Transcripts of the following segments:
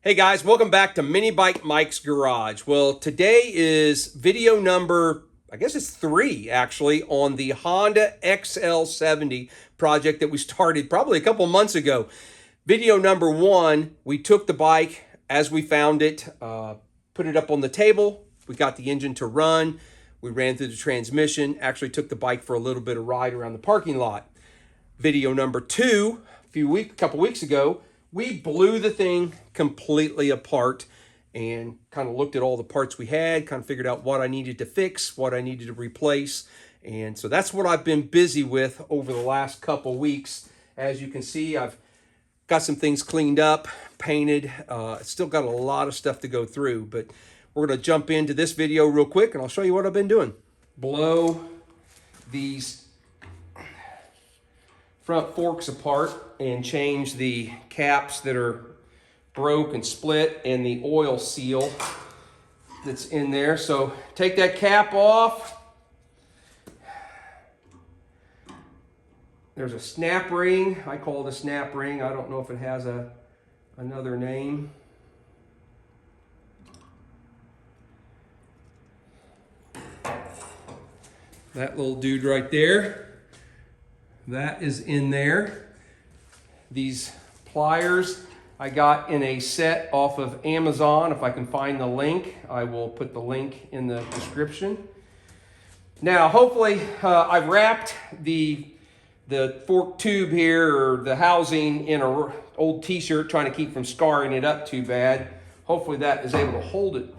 Hey guys, welcome back to Mini Bike Mike's Garage. Well, today is video number, I guess it's 3 actually, on the Honda XL70 project that we started probably a couple months ago. Video number 1, we took the bike as we found it, put it up on the table, we got the engine to run, we ran through the transmission, actually took the bike for a little bit of ride around the parking lot. Video number 2, a couple weeks ago, we blew the thing completely apart and kind of looked at all the parts we had, kind of figured out what I needed to fix, what I needed to replace. And so that's what I've been busy with over the last couple weeks. As you can see, I've got some things cleaned up, painted. Still got a lot of stuff to go through, but we're going to jump into this video real quick and I'll show you what I've been doing. Blow these front forks apart and change the caps that are broke and split and the oil seal that's in there. So take that cap off. There's a snap ring. I call it a snap ring. I don't know if it has another name. That little dude right there. That is in there. These pliers I got in a set off of Amazon. If I can find the link, I will put the link in the description. Now, hopefully, I've wrapped the fork tube here, or the housing, in an old t-shirt, trying to keep from scarring it up too bad. Hopefully that is able to hold it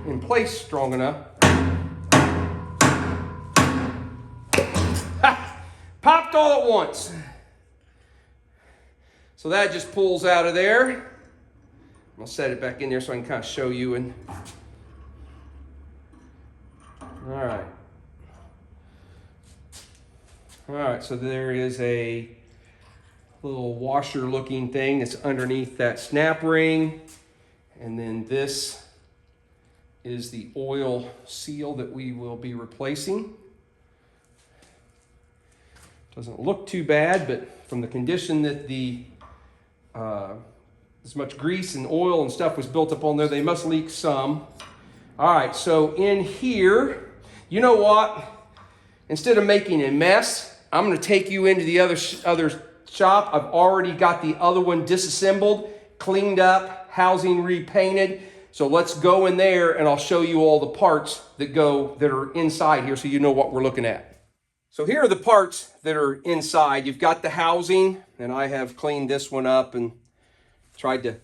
in place strong enough. Popped all at once. So that just pulls out of there. I'll set it back in there so I can kind of show you. And all right, so there is a little washer looking thing that's underneath that snap ring. And then this is the oil seal that we will be replacing. Doesn't look too bad, but from the condition that as much grease and oil and stuff was built up on there, they must leak some. All right, so in here, you know what? Instead of making a mess, I'm gonna take you into the other shop. I've already got the other one disassembled, cleaned up, housing repainted. So let's go in there and I'll show you all the parts that are inside here so you know what we're looking at. So here are the parts that are inside. You've got the housing, and I have cleaned this one up and tried to,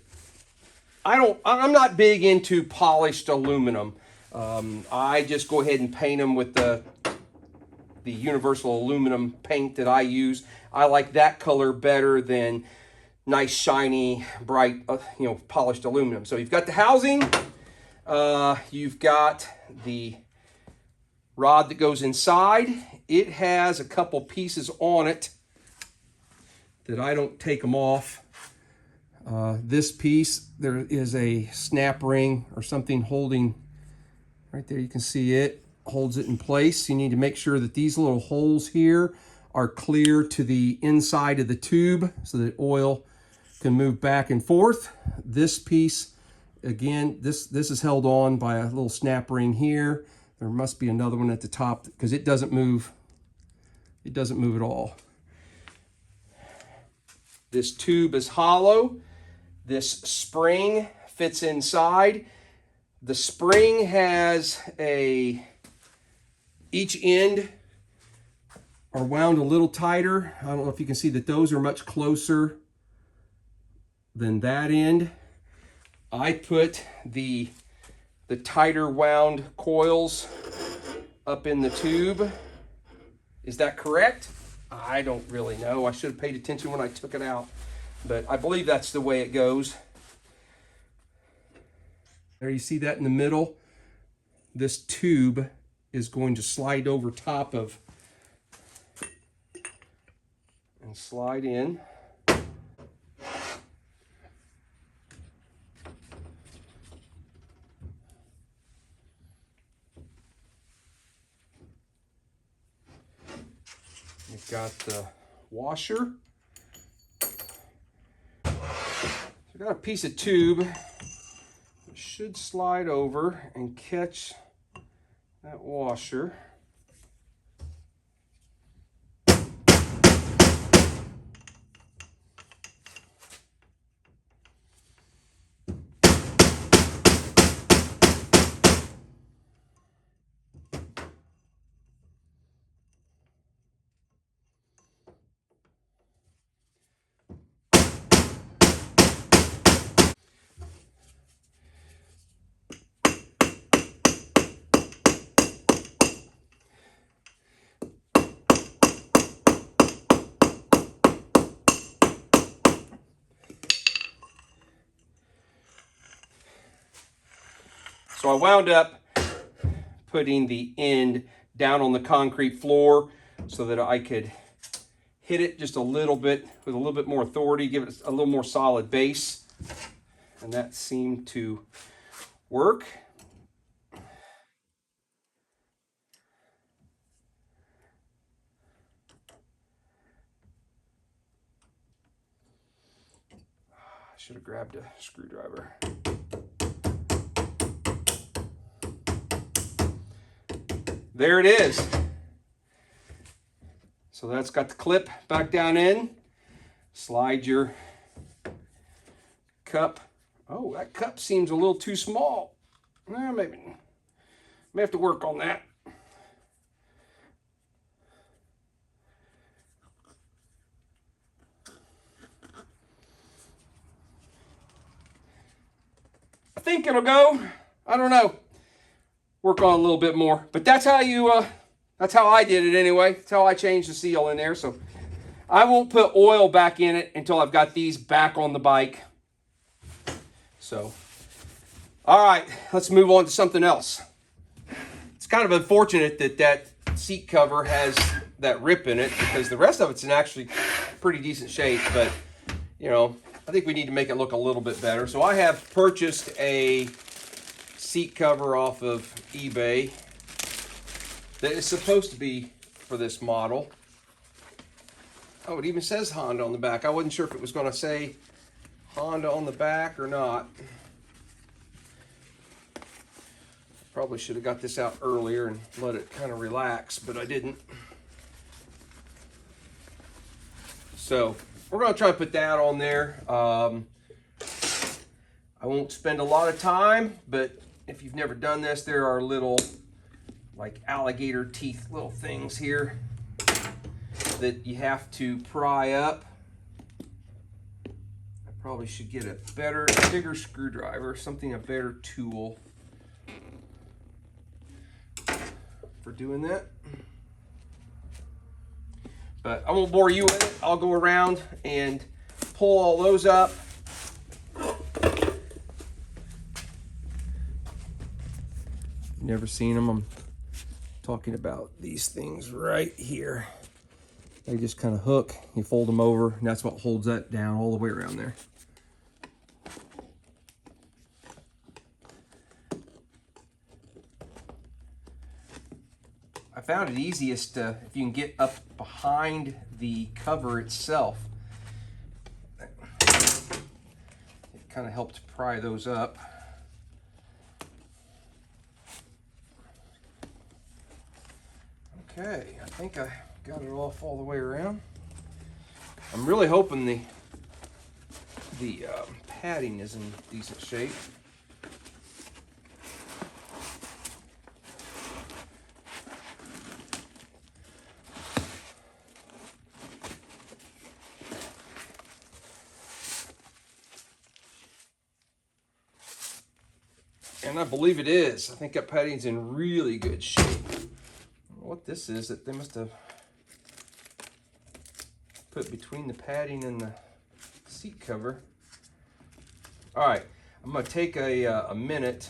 I'm not big into polished aluminum. I just go ahead and paint them with the universal aluminum paint that I use. I like that color better than nice, shiny, bright, polished aluminum. So you've got the housing, you've got the rod that goes inside. It has a couple pieces on it that I don't take them off. This piece, there is a snap ring or something holding, right there you can see it, holds it in place. You need to make sure that these little holes here are clear to the inside of the tube so that oil can move back and forth. This piece, again, this is held on by a little snap ring here. There must be another one at the top because it doesn't move. It doesn't move at all. This tube is hollow. This spring fits inside. The spring has each end are wound a little tighter. I don't know if you can see that those are much closer than that end. I put the tighter wound coils up in the tube. Is that correct? I don't really know. I should have paid attention when I took it out, but I believe that's the way it goes. There you see that in the middle. This tube is going to slide over top of and slide in. You've got the washer. got a piece of tube that should slide over and catch that washer. So I wound up putting the end down on the concrete floor so that I could hit it just a little bit with a little bit more authority, give it a little more solid base. And that seemed to work. I should have grabbed a screwdriver. There it is. So that's got the clip back down in. Slide your cup. Oh, that cup seems a little too small. Maybe may have to work on that. I think it'll go. I don't know. Work on a little bit more, but that's how you. That's how I did it anyway. That's how I changed the seal in there. So I won't put oil back in it until I've got these back on the bike. So, all right, let's move on to something else. It's kind of unfortunate that that seat cover has that rip in it because the rest of it's in actually pretty decent shape, but you know, I think we need to make it look a little bit better. So I have purchased a seat cover off of eBay that is supposed to be for this model. Oh, it even says Honda on the back. I wasn't sure if it was going to say Honda on the back or not. Probably should have got this out earlier and let it kind of relax, but I didn't. So we're going to try and put that on there. I won't spend a lot of time, but if you've never done this, there are little like alligator teeth little things here that you have to pry up. I probably should get a bigger screwdriver, a better tool for doing that. But I won't bore you with it. I'll go around and pull all those up. Never seen them. I'm talking about these things right here. They just kind of hook, you fold them over, and that's what holds that down all the way around there. I found it easiest if you can get up behind the cover itself. It kind of helped pry those up. Okay, I think I got it off all the way around. I'm really hoping the padding is in decent shape. And I believe it is. I think that padding's in really good shape. What this is that they must have put between the padding and the seat cover. All right, I'm gonna take a minute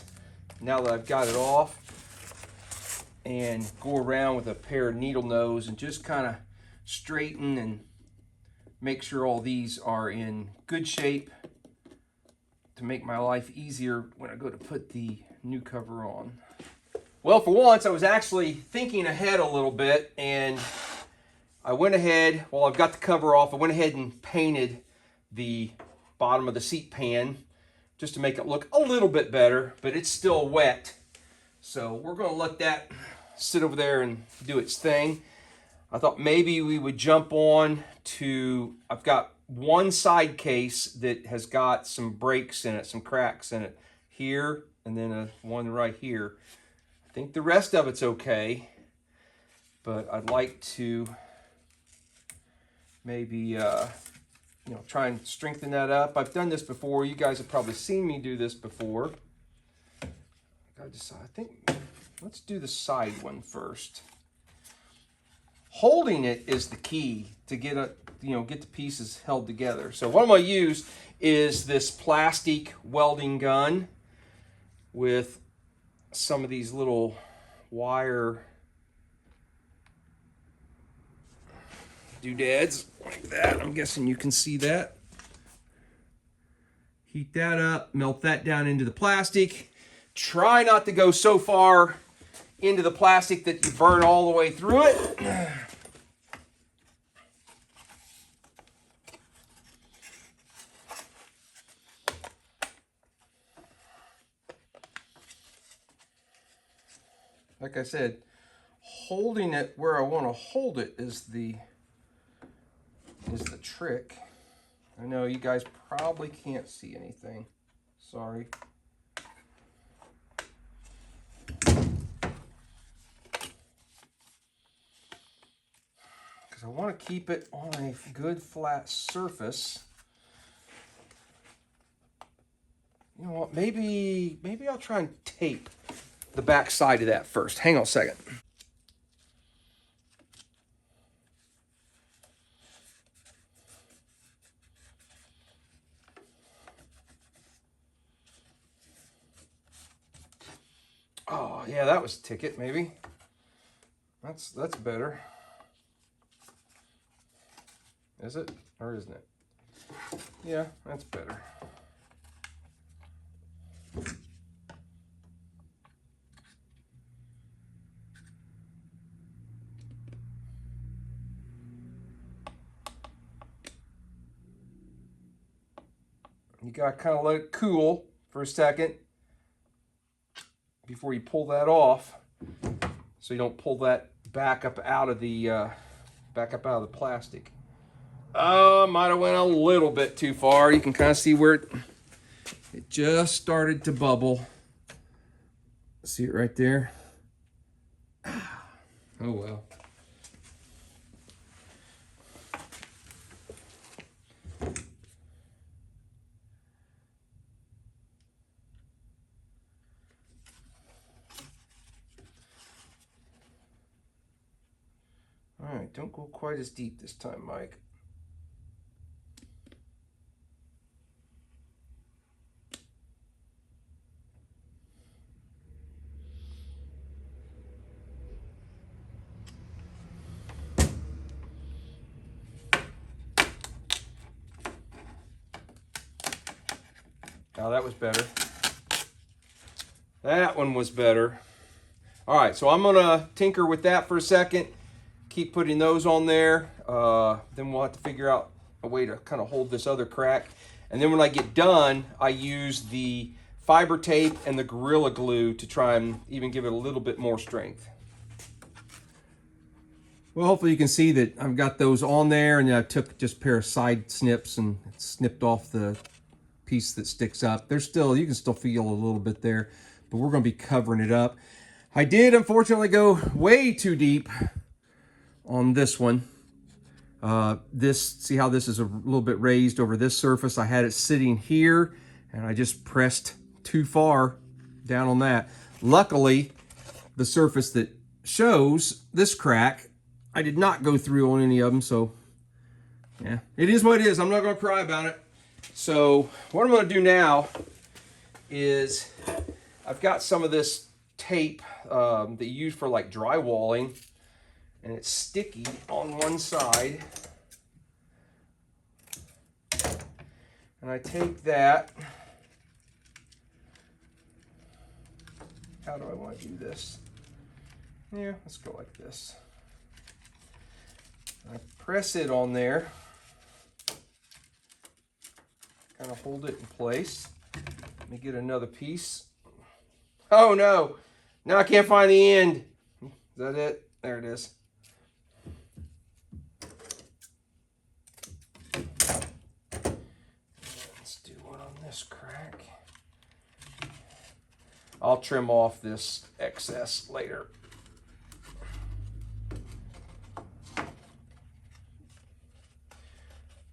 now that I've got it off and go around with a pair of needle nose and just kind of straighten and make sure all these are in good shape to make my life easier when I go to put the new cover on. Well, for once, I was actually thinking ahead a little bit, and I went ahead, while I've got the cover off, I went ahead and painted the bottom of the seat pan just to make it look a little bit better, but it's still wet. So we're going to let that sit over there and do its thing. I thought maybe we would jump on to, I've got one side case that has got some breaks in it, some cracks in it here, and then one right here. I think the rest of it's okay, but I'd like to maybe, you know, try and strengthen that up. I've done this before. You guys have probably seen me do this before. I gotta decide. I think, let's do the side one first. Holding it is the key to get get the pieces held together. So what I'm going to use is this plastic welding gun with some of these little wire doodads like that. I'm guessing you can see that. Heat that up, melt that down into the plastic. Try not to go so far into the plastic that you burn all the way through it. Like I said, holding it where I want to hold it is the trick. I know you guys probably can't see anything. Sorry. I want to keep it on a good flat surface. You know what, maybe I'll try and tape the back side of that first. Hang on a second. Oh yeah, that was a ticket maybe. That's better. Is it? Or isn't it? Yeah, that's better. You gotta kind of let it cool for a second before you pull that off, so you don't pull that back up out of the plastic. Might have went a little bit too far. You can kind of see where it just started to bubble. See it right there? Oh well. All right, don't go quite as deep this time, Mike. Now that was better. That one was better. All right, so I'm gonna tinker with that for a second. Keep putting those on there. Then we'll have to figure out a way to kind of hold this other crack. And then when I get done, I use the fiber tape and the Gorilla Glue to try and even give it a little bit more strength. Well, hopefully you can see that I've got those on there, and then I took just a pair of side snips and snipped off the piece that sticks up. There's still, you can still feel a little bit there, but we're going to be covering it up. I did unfortunately go way too deep on this one. See how this is a little bit raised over this surface? I had it sitting here and I just pressed too far down on that. Luckily, the surface that shows this crack, I did not go through on any of them, so yeah, it is what it is. I'm not going to cry about it. So what I'm going to do now is I've got some of this tape that you use for like drywalling, and it's sticky on one side. And I take that. How do I want to do this? Yeah, let's go like this. I press it on there. kind of hold it in place. Let me get another piece. Oh no, now I can't find the end. Is that it? There it is. Let's do one on this crack. I'll trim off this excess later.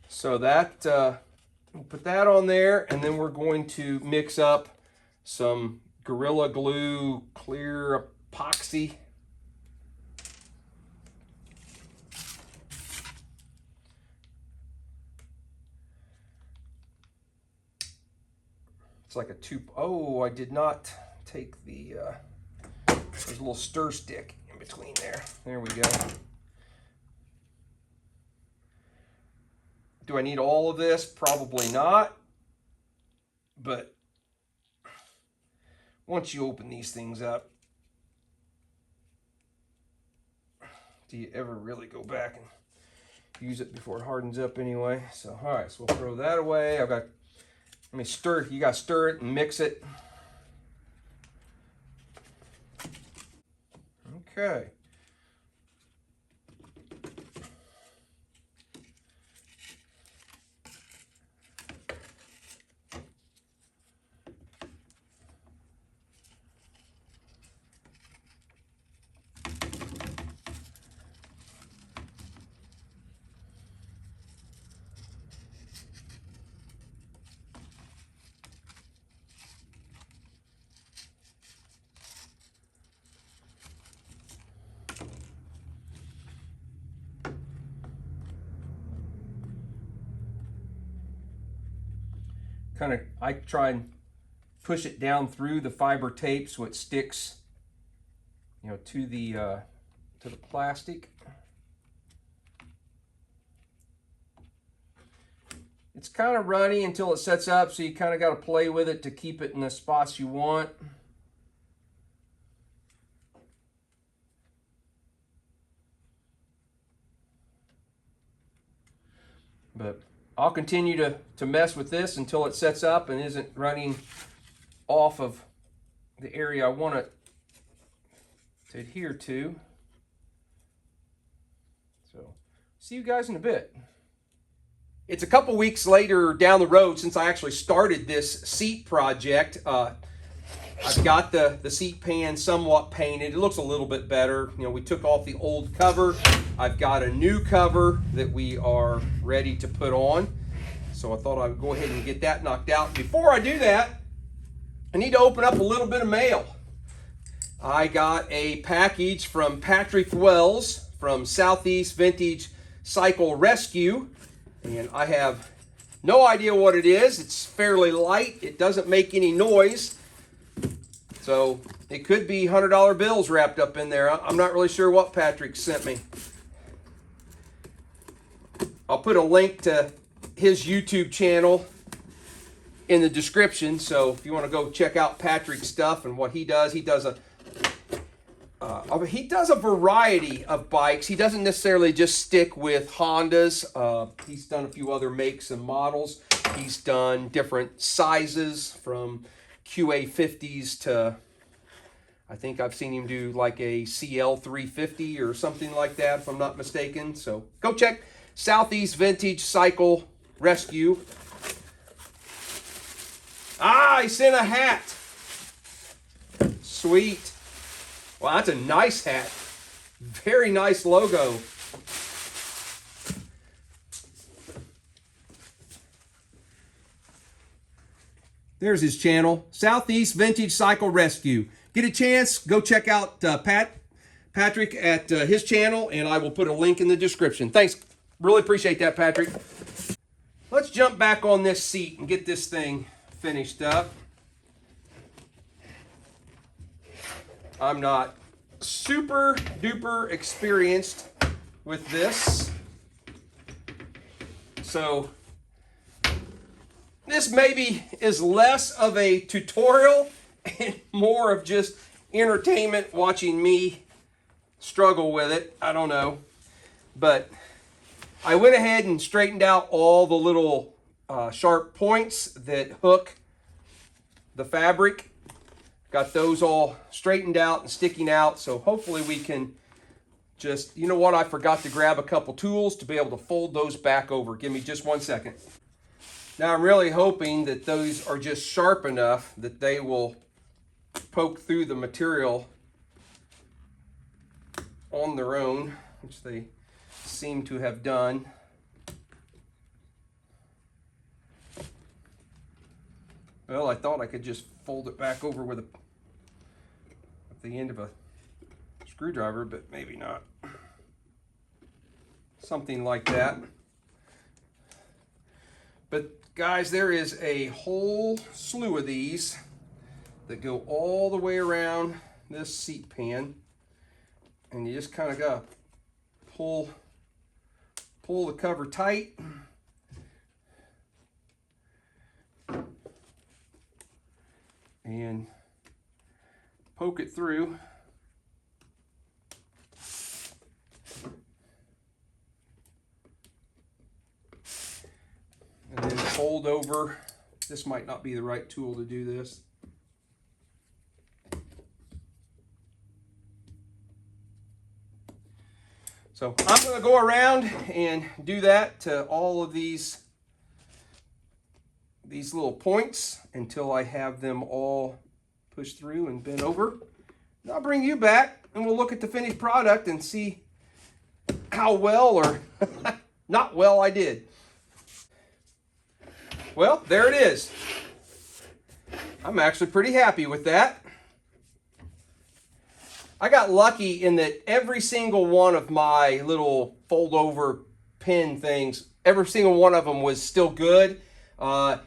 So that, we'll put that on there, and then we're going to mix up some Gorilla Glue clear epoxy. It's like a oh, I did not take the, there's a little stir stick in between there. There we go. Do I need all of this? Probably not. But once you open these things up, do you ever really go back and use it before it hardens up anyway? So, all right, so we'll throw that away. Let me stir it. You got to stir it and mix it. Okay. I try and push it down through the fiber tape so it sticks, you know, to the plastic. It's kind of runny until it sets up, so you kind of got to play with it to keep it in the spots you want. But I'll continue to mess with this until it sets up and isn't running off of the area I want it to adhere to. So, see you guys in a bit. It's a couple weeks later down the road since I actually started this seat project. I've got the seat pan somewhat painted. It looks a little bit better. You know, we took off the old cover. I've got a new cover that we are ready to put on. So I thought I would go ahead and get that knocked out. Before I do that, I need to open up a little bit of mail. I got a package from Patrick Wells from Southeast Vintage Cycle Rescue. And I have no idea what it is. It's fairly light. It doesn't make any noise. So it could be $100 bills wrapped up in there. I'm not really sure what Patrick sent me. I'll put a link to his YouTube channel in the description. So if you want to go check out Patrick's stuff and what he does a variety of bikes. He doesn't necessarily just stick with Hondas. He's done a few other makes and models. He's done different sizes from QA50s to, I think I've seen him do like a CL350 or something like that, if I'm not mistaken. So go check Southeast Vintage Cycle Rescue. Ah, he sent a hat. Sweet. Wow, that's a nice hat. Very nice logo. There's his channel, Southeast Vintage Cycle Rescue. Get a chance, go check out Patrick at his channel, and I will put a link in the description. Thanks. Really appreciate that, Patrick. Let's jump back on this seat and get this thing finished up. I'm not super duper experienced with this. So this maybe is less of a tutorial and more of just entertainment, watching me struggle with it. I don't know. But I went ahead and straightened out all the little sharp points that hook the fabric. Got those all straightened out and sticking out. So hopefully we can just, you know what, I forgot to grab a couple tools to be able to fold those back over. Give me just 1 second. Now I'm really hoping that those are just sharp enough that they will poke through the material on their own, which they seem to have done. Well, I thought I could just fold it back over with at the end of a screwdriver, but maybe not. Something like that. But guys, there is a whole slew of these that go all the way around this seat pan, and you just kind of got to pull the cover tight. And poke it through. And then fold over. This might not be the right tool to do this. So I'm going to go around and do that to all of these little points until I have them all pushed through and bent over. And I'll bring you back and we'll look at the finished product and see how well or not well I did. Well, there it is. I'm actually pretty happy with that. I got lucky in that every single one of my little fold over pin things, every single one of them was still good.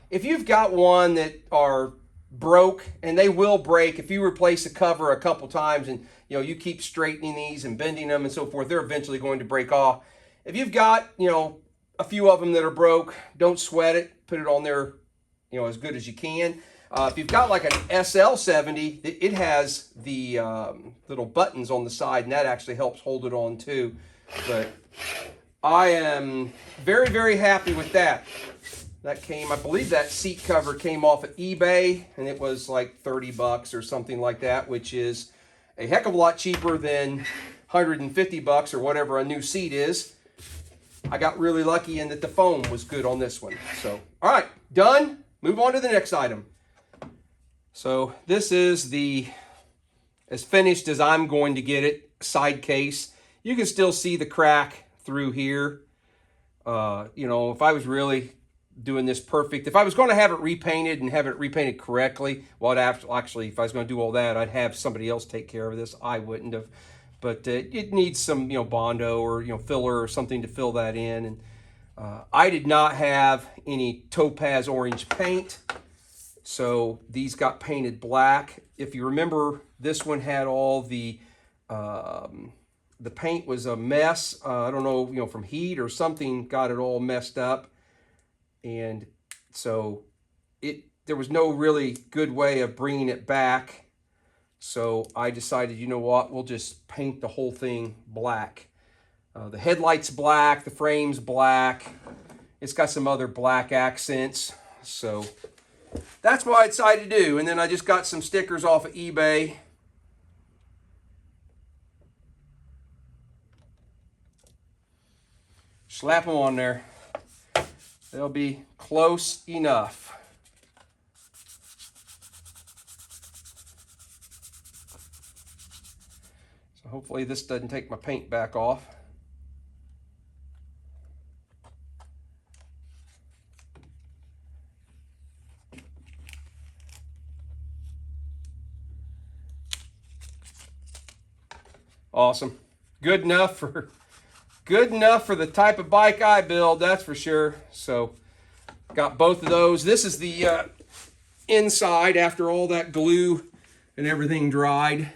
If you've got one that are broke, and they will break if you replace the cover a couple times and you keep straightening these and bending them and so forth, they're eventually going to break off. If you've got a few of them that are broke, don't sweat it. Put it on there as good as you can. If you've got like an XL70, it has the little buttons on the side, and that actually helps hold it on too. But I am very, very happy with that. That came, I believe that seat cover came off at eBay, and it was like 30 bucks or something like that, which is a heck of a lot cheaper than 150 bucks or whatever a new seat is. I got really lucky in that the foam was good on this one. So, all right, done. Move on to the next item. So this is as finished as I'm going to get it, side case. You can still see the crack through here. If I was really doing this perfect, if I was going to have it repainted and have it repainted correctly, well, actually, if I was going to do all that, I'd have somebody else take care of this. I wouldn't have. But it needs some, Bondo or, filler or something to fill that in. And I did not have any topaz orange paint, so these got painted black. If you remember, this one had all the paint was a mess. I don't know, from heat or something, got it all messed up. And so there was no really good way of bringing it back. So I decided, you know what, we'll just paint the whole thing black. The headlight's black, the frame's black. It's got some other black accents. So that's what I decided to do. And then I just got some stickers off of eBay. Slap them on there. They'll be close enough. So hopefully this doesn't take my paint back off. Awesome. Good enough for the type of bike I build, that's for sure. So got both of those. This is the inside after all that glue and everything dried.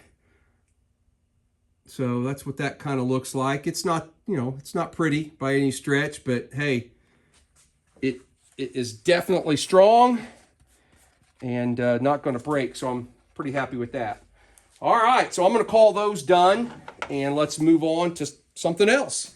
So that's what that kind of looks like. It's not, it's not pretty by any stretch, but hey, it is definitely strong and not going to break. So I'm pretty happy with that. All right, so I'm going to call those done, and let's move on to something else.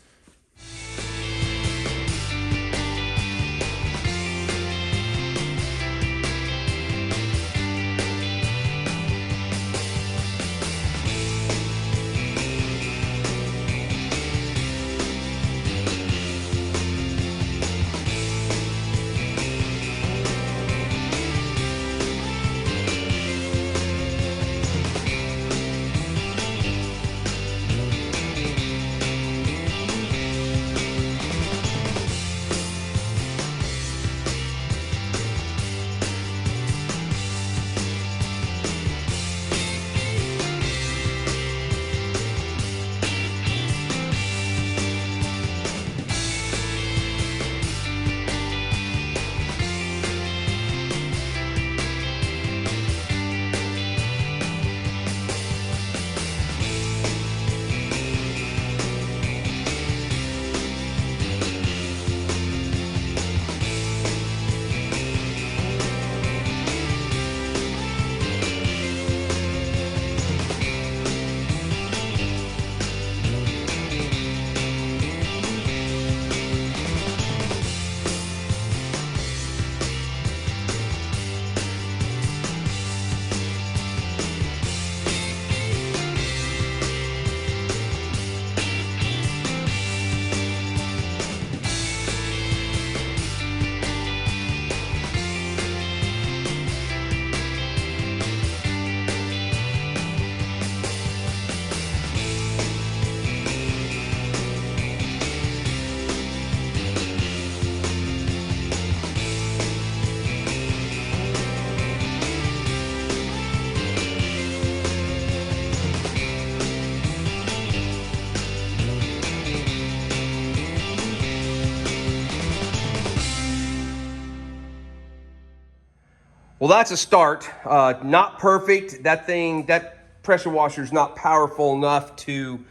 Well, that's a start. Not perfect. That pressure washer is not powerful enough to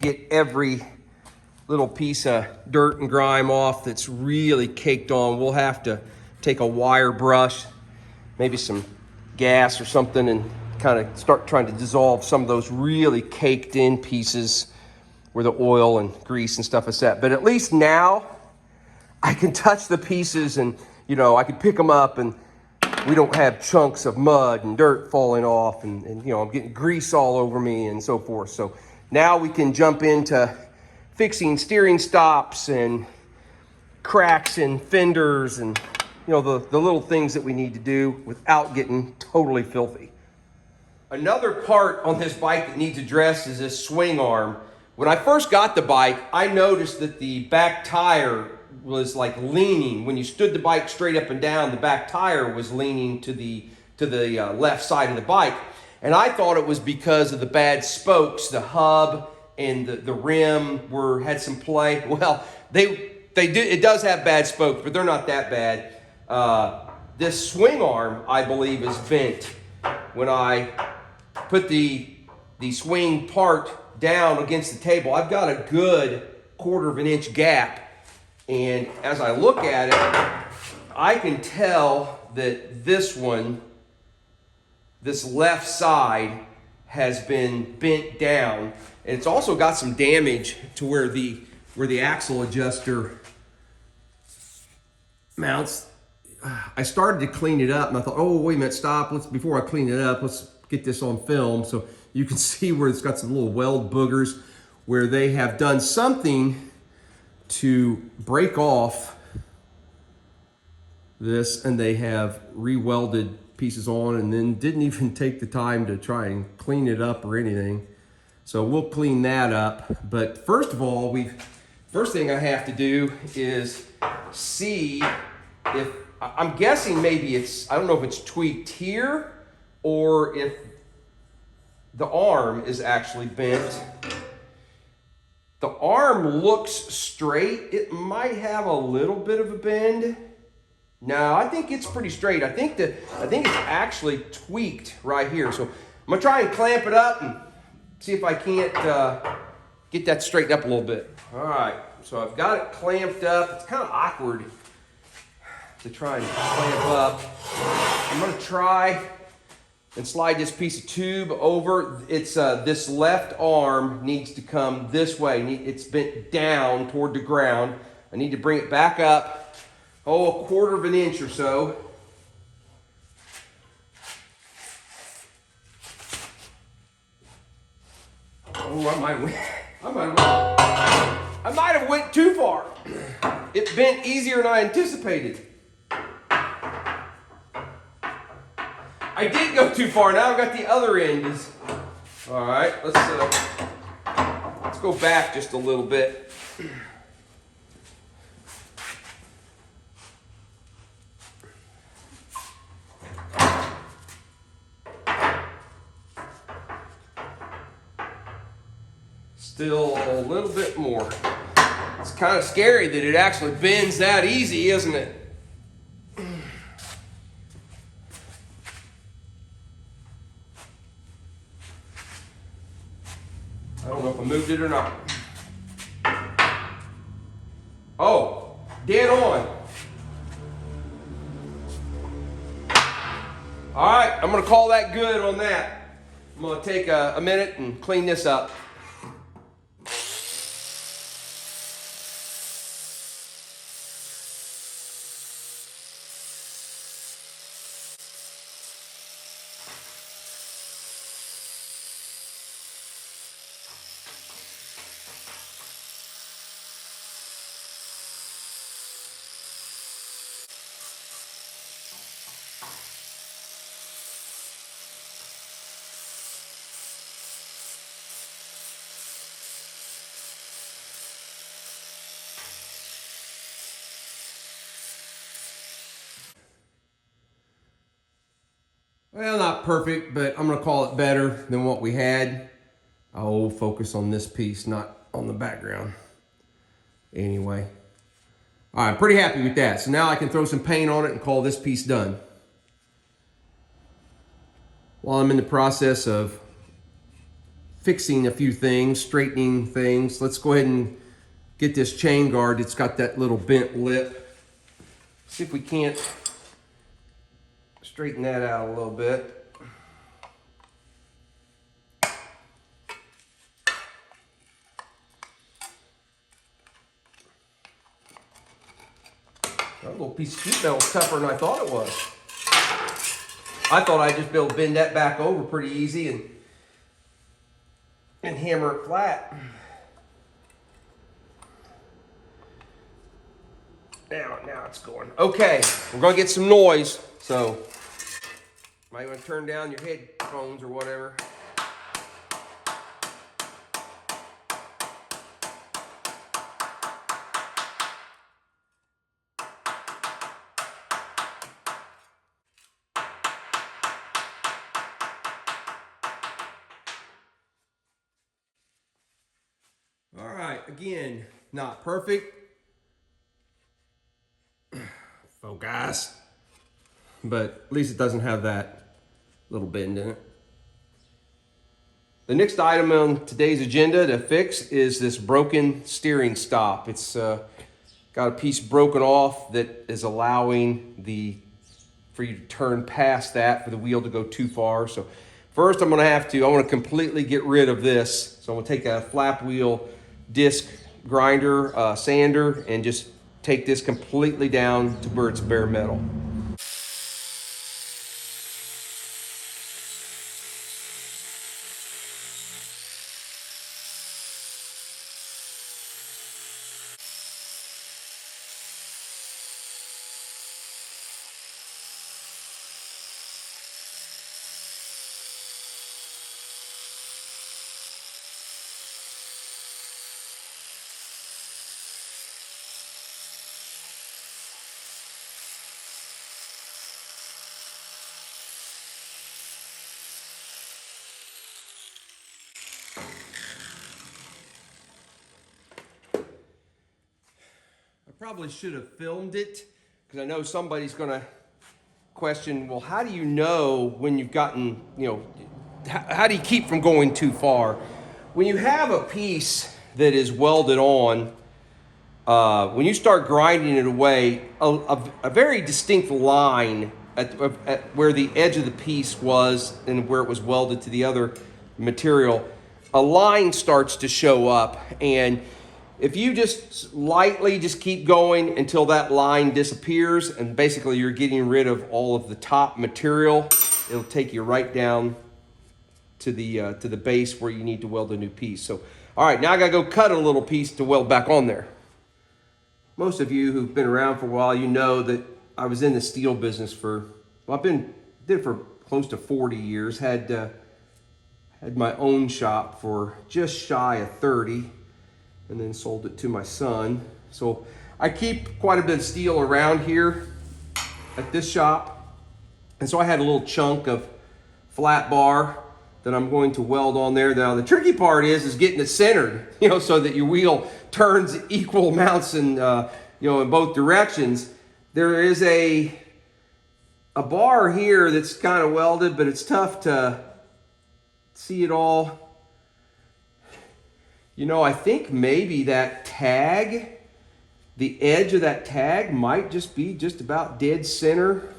get every little piece of dirt and grime off that's really caked on. We'll have to take a wire brush, maybe some gas or something, and kind of start trying to dissolve some of those really caked in pieces where the oil and grease and stuff is set. But at least now I can touch the pieces and, you know, I can pick them up and we don't have chunks of mud and dirt falling off and you know, I'm getting grease all over me and so forth. So now we can jump into fixing steering stops and cracks in fenders and, you know, the little things that we need to do without getting totally filthy. Another part on this bike that needs addressed is this swing arm. When I first got the bike, I noticed that the back tire was like leaning. When you stood the bike straight up and down, the back tire was leaning to the left side of the bike. And I thought it was because of the bad spokes. The hub and the rim had some play. Well, it does have bad spokes, but they're not that bad. This swing arm, I believe, is bent. When I put the swing part down against the table, I've got a good 1/4 of an inch gap. And as I look at it, I can tell that this left side has been bent down. And it's also got some damage to where the axle adjuster mounts. I started to clean it up and I thought, oh, wait a minute, stop. Before I clean it up, let's get this on film. So you can see where it's got some little weld boogers where they have done something to break off this, and they have re-welded pieces on and then didn't even take the time to try and clean it up or anything. So we'll clean that up. But first of all, first thing I have to do is see if, I'm guessing maybe I don't know if it's tweaked here or if the arm is actually bent. The arm looks straight. It might have a little bit of a bend. No, I think it's pretty straight. I think it's actually tweaked right here. So I'm gonna try and clamp it up and see if I can't get that straightened up a little bit. All right, so I've got it clamped up. It's kind of awkward to try and clamp up. I'm gonna try and slide this piece of tube over. It's this left arm needs to come this way. It's bent down toward the ground. I need to bring it back up, a 1/4 of an inch or so. Oh, I might have went too far. It bent easier than I anticipated. I did go too far. Now I've got the other end. All right, let's go back just a little bit. Still a little bit more. It's kind of scary that it actually bends that easy, isn't it? I don't know if I moved it or not. Oh, dead on. All right, I'm gonna call that good on that. I'm gonna take a minute and clean this up. Well, not perfect, but I'm gonna call it better than what we had. I'll focus on this piece, not on the background. Anyway. All right, I'm pretty happy with that. So now I can throw some paint on it and call this piece done. while I'm in the process of fixing a few things, straightening things, let's go ahead and get this chain guard. It's got that little bent lip. See if we can't straighten that out a little bit. That little piece of sheet metal is tougher than I thought it was. I thought I'd just be able to bend that back over pretty easy and hammer it flat. Now it's going. Okay, we're gonna get some noise, so might want to turn down your headphones or whatever. All right, again, not perfect. Focus. But at least it doesn't have that little bend in it. The next item on today's agenda to fix is this broken steering stop. It's got a piece broken off that is allowing for you to turn past that, for the wheel to go too far. So first I want to completely get rid of this. So I'm gonna take a flap wheel disc grinder, sander, and just take this completely down to where it's bare metal. Probably should have filmed it because I know somebody's going to question, well, how do you know when you've gotten, how do you keep from going too far? When you have a piece that is welded on, when you start grinding it away, a very distinct line at where the edge of the piece was and where it was welded to the other material, a line starts to show up. And if you just lightly just keep going until that line disappears, and basically you're getting rid of all of the top material, it'll take you right down to the base where you need to weld a new piece. So, all right, now I gotta go cut a little piece to weld back on there. Most of you who've been around for a while, you know that I was in the steel business did it for close to 40 years. Had my own shop for just shy of 30. And then sold it to my son. So I keep quite a bit of steel around here at this shop. And so I had a little chunk of flat bar that I'm going to weld on there. Now the tricky part is getting it centered, so that your wheel turns equal amounts in both directions. There is a bar here that's kind of welded, but it's tough to see it all. I think maybe that tag, the edge of that tag might just be just about dead center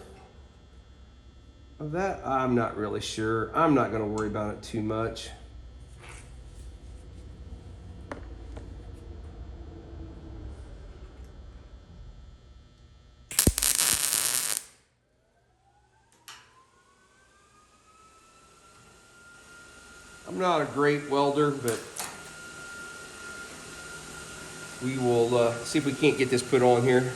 of that. I'm not really sure. I'm not going to worry about it too much. I'm not a great welder, but we will see if we can't get this put on here.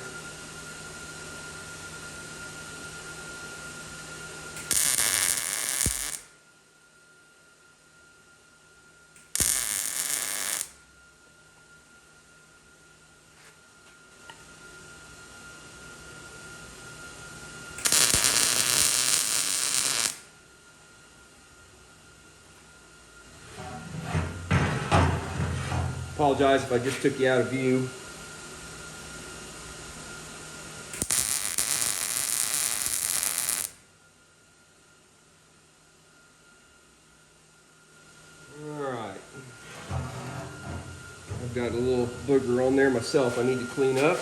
Apologize if I just took you out of view. I've got a little booger on there myself I need to clean up.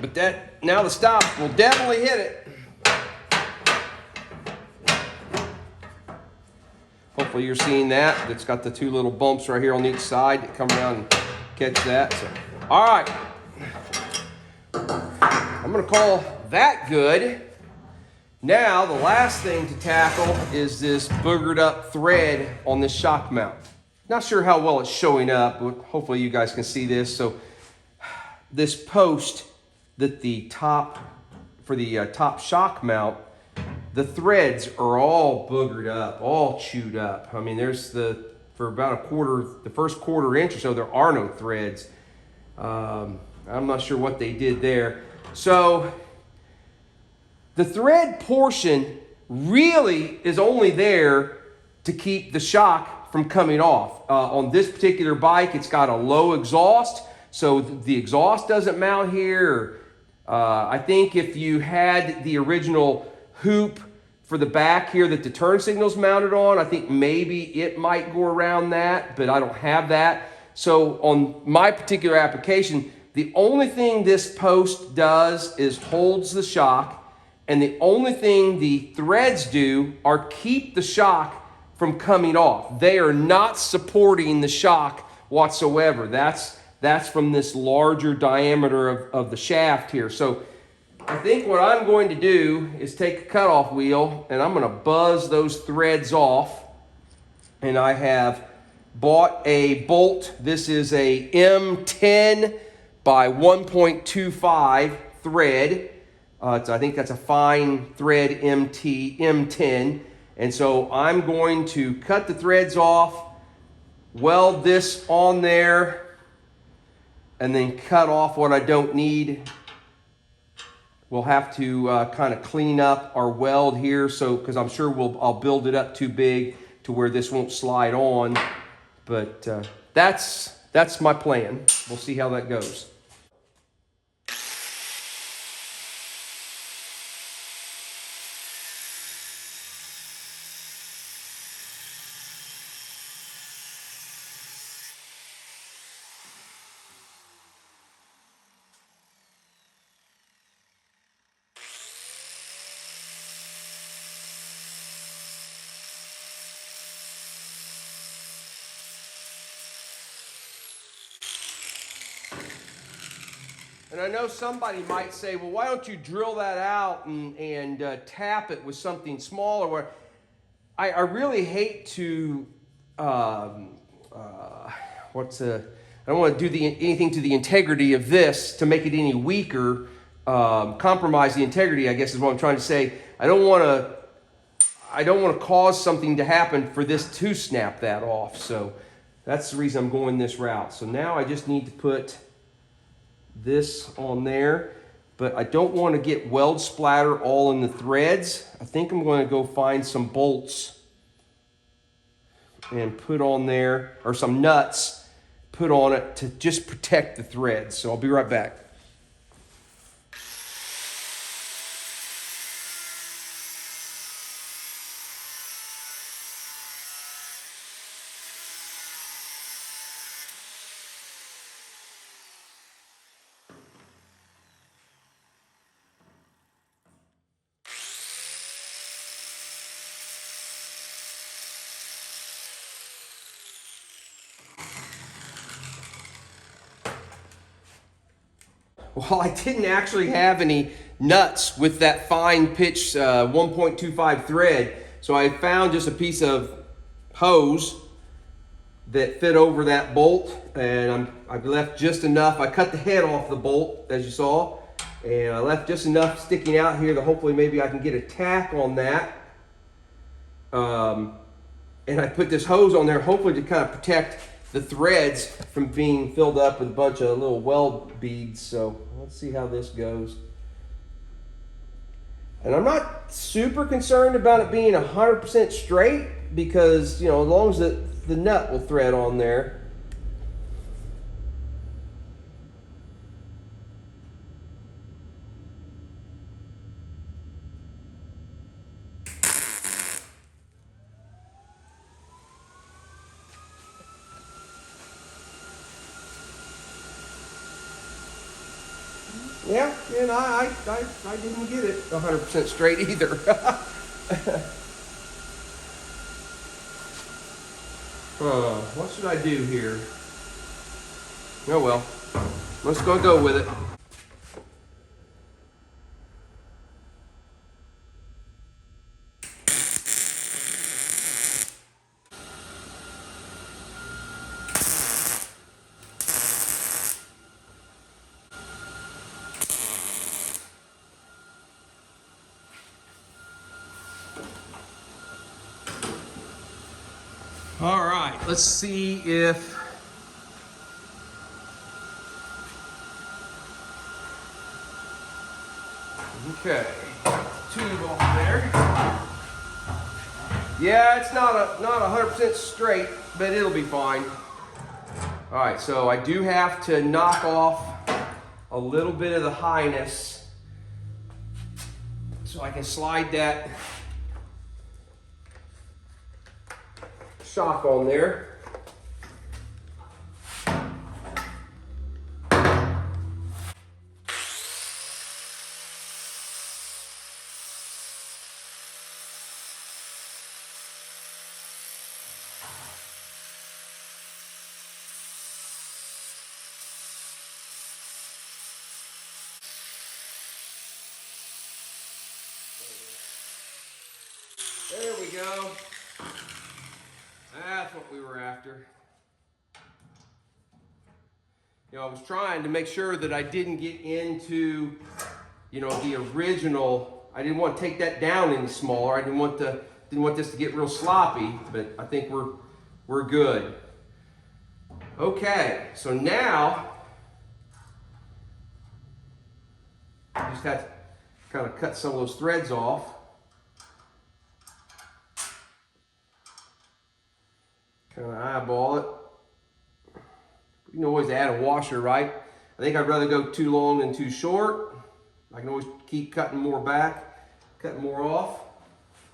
But that, now the stop will definitely hit it. Hopefully you're seeing that. It's got the two little bumps right here on each side that come around and catch that. So, all right. I'm gonna call that good. Now, the last thing to tackle is this boogered up thread on this shock mount. Not sure how well it's showing up, but hopefully you guys can see this. So this post that the top, for the top shock mount, the threads are all boogered up, all chewed up. I mean, there's for about a quarter, the first quarter inch or so, there are no threads. I'm not sure what they did there. So the thread portion really is only there to keep the shock from coming off. On this particular bike, it's got a low exhaust, so the exhaust doesn't mount here. I think if you had the original hoop for the back here that the turn signal's mounted on, I think maybe it might go around that, but I don't have that. So on my particular application, the only thing this post does is holds the shock, and the only thing the threads do are keep the shock from coming off. They are not supporting the shock whatsoever. That's from this larger diameter of the shaft here. So I think what I'm going to do is take a cutoff wheel and I'm going to buzz those threads off. And I have bought a bolt. This is a M10 by 1.25 thread. I think that's a fine thread M10. And so I'm going to cut the threads off, weld this on there, and then cut off what I don't need. We'll have to kind of clean up our weld here, so because I'm sure I'll build it up too big to where this won't slide on. But that's my plan. We'll see how that goes. And I know somebody might say, well, why don't you drill that out and tap it with something smaller? Where I really hate to, I don't want to do anything to the integrity of this to make it any weaker, compromise the integrity, I guess is what I'm trying to say. I don't want to cause something to happen for this to snap that off. So that's the reason I'm going this route. So now I just need to put this on there, but I don't want to get weld splatter all in the threads. I think I'm going to go find some bolts and put on there, or some nuts, put on it to just protect the threads. So I'll be right back. Well, I didn't actually have any nuts with that fine pitch 1.25 thread, so I found just a piece of hose that fit over that bolt, and I've left just enough. I cut the head off the bolt, as you saw, and I left just enough sticking out here that hopefully maybe I can get a tack on that. And I put this hose on there hopefully to kind of protect the threads from being filled up with a bunch of little weld beads. So let's see how this goes. And I'm not super concerned about it being 100% straight because, you know, as long as the nut will thread on there. Yeah, and I didn't get it 100% straight either. What should I do here? Oh well, let's go with it. All right, let's see if okay, tube off there. Yeah, it's not 100% straight, but it'll be fine. All right, so I do have to knock off a little bit of the highness so I can slide that shock on there. There we go. That's what we were after. You know, I was trying to make sure that I didn't get into, you know, the original. I didn't want to take that down any smaller. I didn't want this to get real sloppy, but I think we're good. Okay, so now I just have to kind of cut some of those threads off. Kind of eyeball it. You can always add a washer, right? I think I'd rather go too long than too short. I can always keep cutting more back, cutting more off.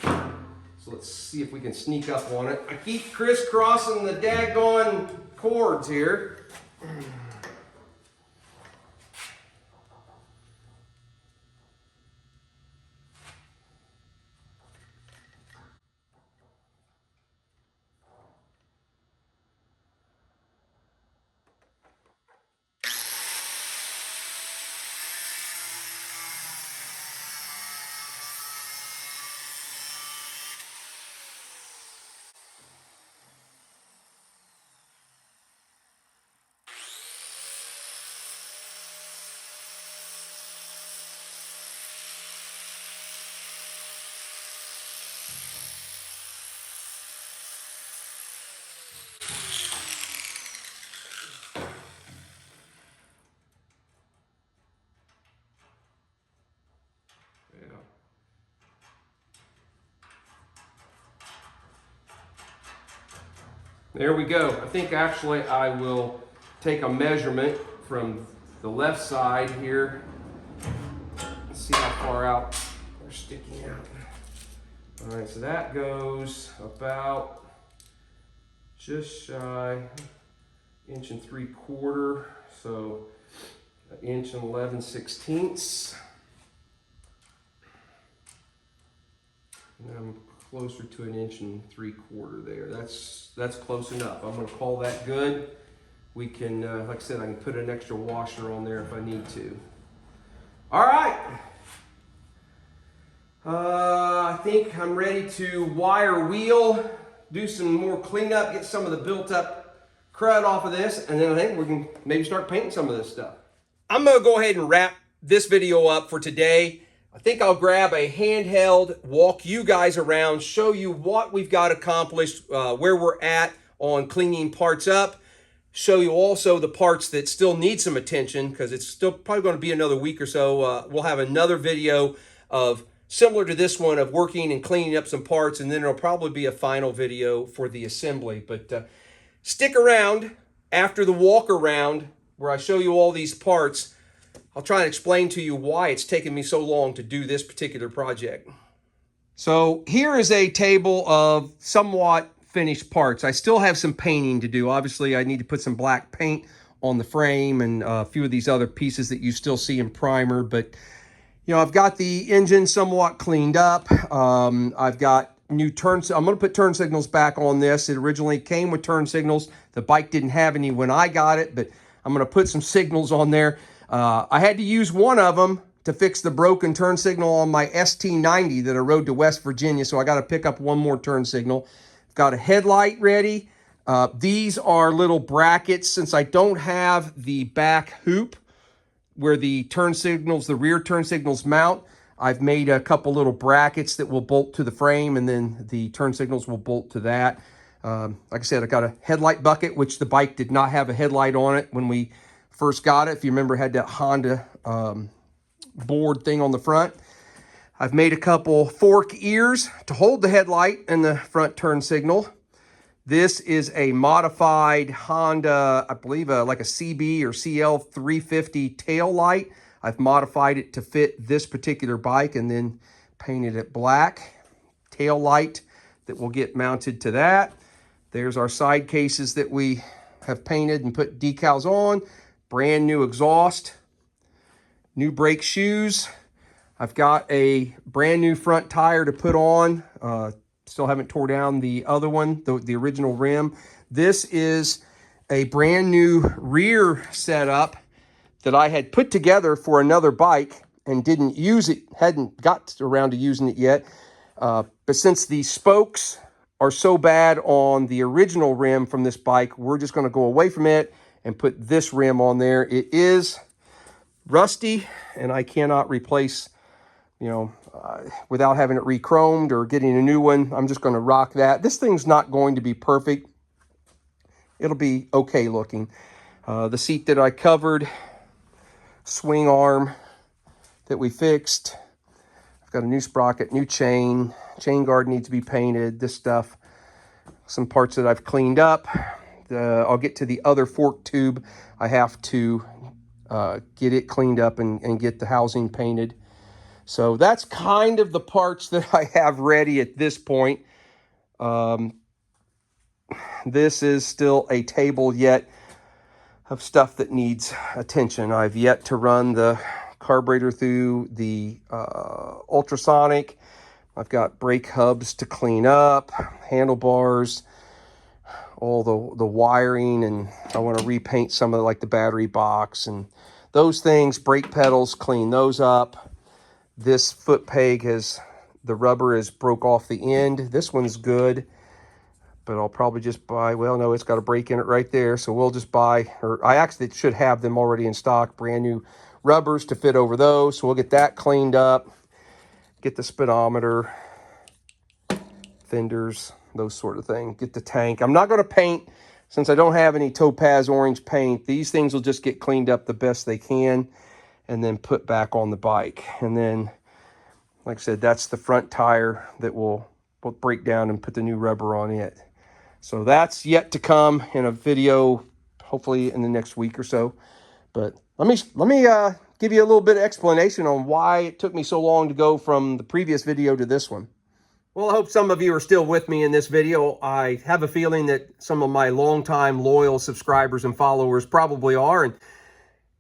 So let's see if we can sneak up on it. I keep crisscrossing the daggone cords here. There we go. I think actually I will take a measurement from the left side here. Let's see how far out they're sticking out. All right, so that goes about just shy 1 3/4 inches, so 1 11/16. And I'm closer to 1 3/4 inches there. That's close enough. I'm going to call that good. We can, like I said, I can put an extra washer on there if I need to. All right. I think I'm ready to wire wheel, do some more cleanup, get some of the built up crud off of this, and then I think we can maybe start painting some of this stuff. I'm going to go ahead and wrap this video up for today. I think I'll grab a handheld, walk you guys around, show you what we've got accomplished, where we're at on cleaning parts up, show you also the parts that still need some attention because it's still probably going to be another week or so. We'll have another video of similar to this one of working and cleaning up some parts, and then it'll probably be a final video for the assembly. But stick around after the walk around where I show you all these parts. I'll try and explain to you why it's taken me so long to do this particular project. So here is a table of somewhat finished parts. I still have some painting to do. Obviously, I need to put some black paint on the frame and a few of these other pieces that you still see in primer. But, you know, I've got the engine somewhat cleaned up. I've got new turns. I'm going to put turn signals back on this. It originally came with turn signals. The bike didn't have any when I got it, but I'm going to put some signals on there. I had to use one of them to fix the broken turn signal on my ST90 that I rode to West Virginia, so I got to pick up one more turn signal. I've got a headlight ready. These are little brackets. Since I don't have the back hoop where the turn signals, the rear turn signals mount, I've made a couple little brackets that will bolt to the frame, and then the turn signals will bolt to that. Like I said, I got a headlight bucket, which the bike did not have a headlight on it when we first got it. If you remember, it had that Honda board thing on the front. I've made a couple fork ears to hold the headlight and the front turn signal. This is a modified Honda, I believe like a CB or CL350 tail light. I've modified it to fit this particular bike and then painted it black. Tail light that will get mounted to that. There's our side cases that we have painted and put decals on. Brand new exhaust. New brake shoes. I've got a brand new front tire to put on. Still haven't tore down the other one, the original rim. This is a brand new rear setup that I had put together for another bike and didn't use it, hadn't got around to using it yet. But since the spokes are so bad on the original rim from this bike, we're just going to go away from it and put this rim on there. It is rusty, and I cannot replace, you know, without having it re-chromed or getting a new one. I'm just going to rock that. This thing's not going to be perfect. It'll be okay looking. The seat that I covered, swing arm that we fixed. I've got a new sprocket, new chain guard needs to be painted, this stuff. Some parts that I've cleaned up. I'll get to the other fork tube. I have to get it cleaned up and get the housing painted. So that's kind of the parts that I have ready at this point. This is still a table yet of stuff that needs attention. I've yet to run the carburetor through the ultrasonic. I've got brake hubs to clean up, handlebars, all the wiring, and I want to repaint some of like the battery box and those things. Brake pedals, clean those up. This foot peg the rubber is broke off the end. This one's good, but I'll probably just buy, well, no, it's got a break in it right there. So we'll just buy, or I actually should have them already in stock, brand new rubbers to fit over those. So we'll get that cleaned up, get the speedometer, fenders, those sort of things. Get the tank. I'm not going to paint, since I don't have any topaz orange paint. These things will just get cleaned up the best they can and then put back on the bike. And then, like I said, that's the front tire that will break down and put the new rubber on it. So that's yet to come in a video, hopefully in the next week or so. But let me give you a little bit of explanation on why it took me so long to go from the previous video to this one. Well, I hope some of you are still with me in this video. I have a feeling that some of my longtime loyal subscribers and followers probably are. And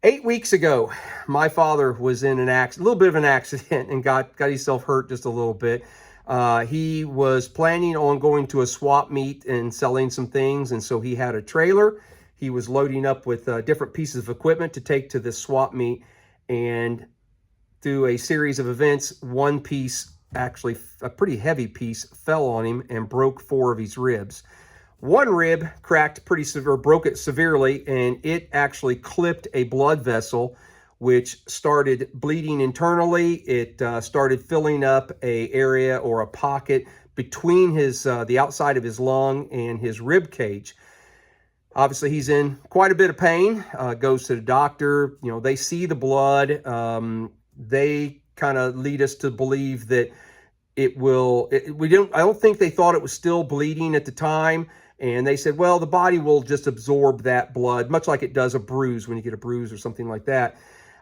8 weeks ago, my father was in a little bit of an accident and got himself hurt just a little bit. He was planning on going to a swap meet and selling some things, and so he had a trailer. He was loading up with different pieces of equipment to take to this swap meet, and through a series of events, one piece, actually a pretty heavy piece, fell on him and broke 4 of his ribs. One rib cracked pretty severe, broke it severely, and it actually clipped a blood vessel, which started bleeding internally. It started filling up a area or a pocket between his the outside of his lung and his rib cage. Obviously, he's in quite a bit of pain. Goes to the doctor. You know, they see the blood. They kind of lead us to believe that I don't think they thought it was still bleeding at the time. And they said, well, the body will just absorb that blood, much like it does a bruise when you get a bruise or something like that.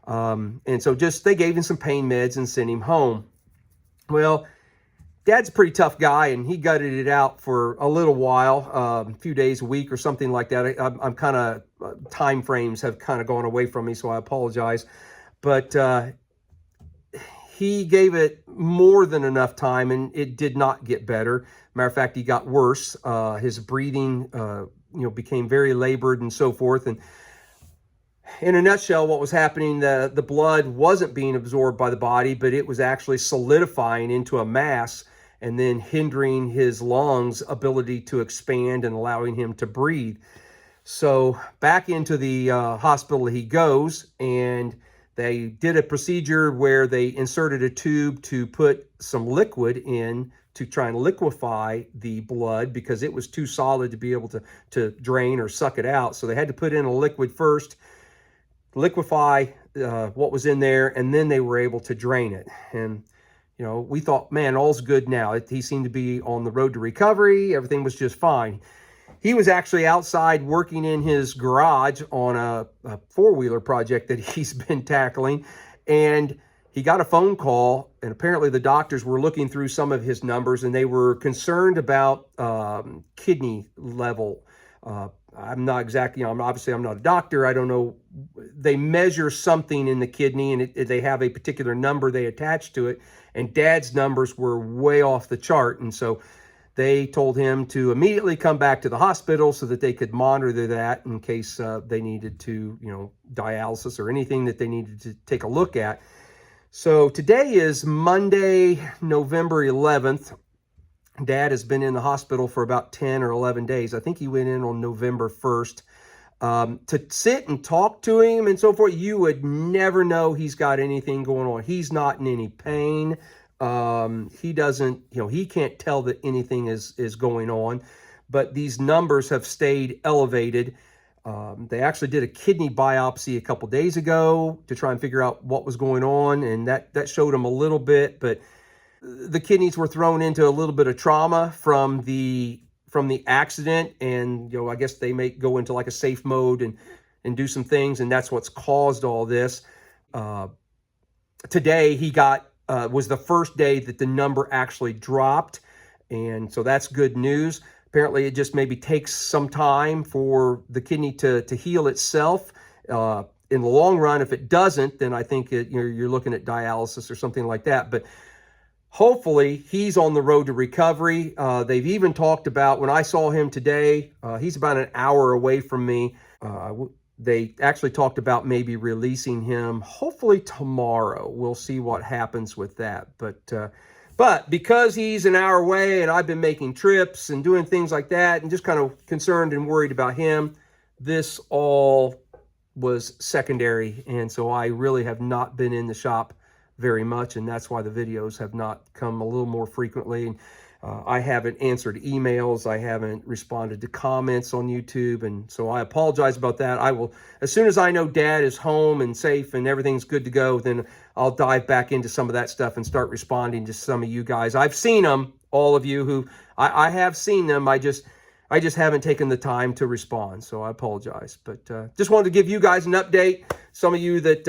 And so they gave him some pain meds and sent him home. Well, Dad's a pretty tough guy, and he gutted it out for a little while, a few days, a week or something like that. I'm kind of, time frames have kind of gone away from me, so I apologize. But he gave it more than enough time, and it did not get better. Matter of fact, he got worse. His breathing, became very labored and so forth. And in a nutshell, what was happening, the blood wasn't being absorbed by the body, but it was actually solidifying into a mass and then hindering his lungs' ability to expand and allowing him to breathe. So back into the hospital he goes, and they did a procedure where they inserted a tube to put some liquid in to try and liquefy the blood because it was too solid to be able to drain or suck it out. So they had to put in a liquid first, liquefy what was in there, and then they were able to drain it. And we thought, man, all's good now. He seemed to be on the road to recovery. Everything was just fine. He was actually outside working in his garage on a four-wheeler project that he's been tackling, and he got a phone call, and apparently the doctors were looking through some of his numbers, and they were concerned about kidney level. I'm not exactly, obviously I'm not a doctor. I don't know. They measure something in the kidney, and they have a particular number they attach to it, and Dad's numbers were way off the chart, and so they told him to immediately come back to the hospital so that they could monitor that in case they needed to, dialysis or anything that they needed to take a look at. So today is Monday, November 11th. Dad has been in the hospital for about 10 or 11 days. I think he went in on November 1st. To sit and talk to him and so forth, you would never know he's got anything going on. He's not in any pain. He doesn't, he can't tell that anything is going on, but these numbers have stayed elevated. They actually did a kidney biopsy a couple days ago to try and figure out what was going on, and that showed him a little bit, but the kidneys were thrown into a little bit of trauma from the accident, and I guess they may go into like a safe mode and do some things, and that's what's caused all this. Today he was the first day that the number actually dropped, and so that's good news. Apparently it just maybe takes some time for the kidney to heal itself. In the long run, if it doesn't, then I think you're looking at dialysis or something like that. But hopefully he's on the road to recovery. They've even talked about, when I saw him today, he's about an hour away from me. They actually talked about maybe releasing him hopefully tomorrow. We'll see what happens with that. But because he's an hour away and I've been making trips and doing things like that and just kind of concerned and worried about him, this all was secondary. And so I really have not been in the shop very much, and that's why the videos have not come a little more frequently. I haven't answered emails. I haven't responded to comments on YouTube, and so I apologize about that. I will, as soon as I know Dad is home and safe and everything's good to go, then I'll dive back into some of that stuff and start responding to some of you guys. I've seen them, all of you who, I have seen them. I just haven't taken the time to respond, so I apologize. But just wanted to give you guys an update. Some of you that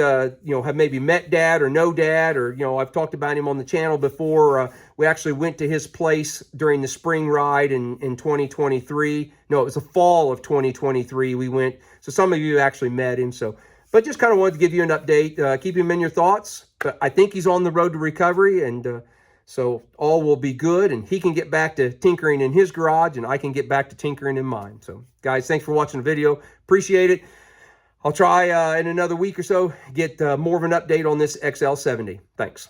have maybe met Dad or know Dad, or I've talked about him on the channel before. We actually went to his place during the spring ride in 2023. No, it was the fall of 2023 we went. So some of you actually met him. But just kind of wanted to give you an update. Keep him in your thoughts. But I think he's on the road to recovery, and so all will be good, and he can get back to tinkering in his garage, and I can get back to tinkering in mine. So guys, thanks for watching the video. Appreciate it. I'll try in another week or so get more of an update on this XL70. Thanks.